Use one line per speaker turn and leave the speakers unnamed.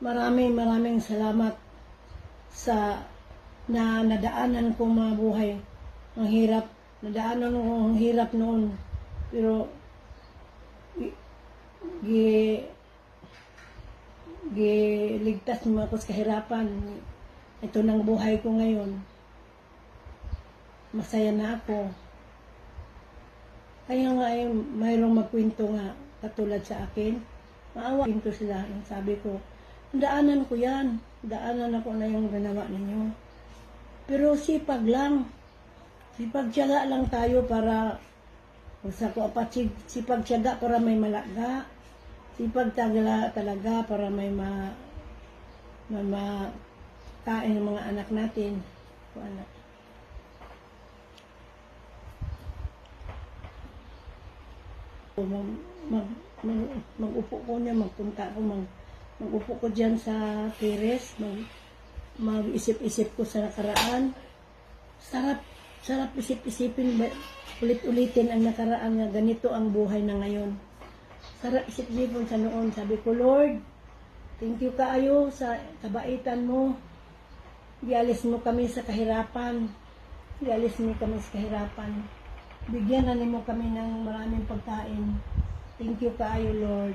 maraming salamat sa na nadaanan kong mga buhay. Ang hirap, nadaanan ko ang hirap noon. Pero ligtas mo ako sa kahirapan. Ito nang buhay ko ngayon. Masaya na ako. Kaya nga ay mayroong magkwento nga katulad sa akin. Maawa ko sila. Yung sabi ko, daanan ko yan. Daanan ako na yung ginawa ninyo. Pero sipag lang. Sipag-tiyaga lang tayo para sipag-tiyaga para may malaga. Sipag-tiyaga talaga para may makain ng mga anak natin. Anak. Mag-upo ko niya, magpunta ako, mag-upo ko dyan sa terrace, mag-isip-isip ko sa nakaraan. Sarap isip-isipin, ulit-ulitin ang nakaraan nga ganito ang buhay na ngayon. Sarap isip-isipin sa noon. Sabi ko, Lord, thank you kaayo sa kabaitan mo. Gialis mo kami sa kahirapan. Bigyan na nimo kami ng maraming pagkain. Thank you kaayo, Lord.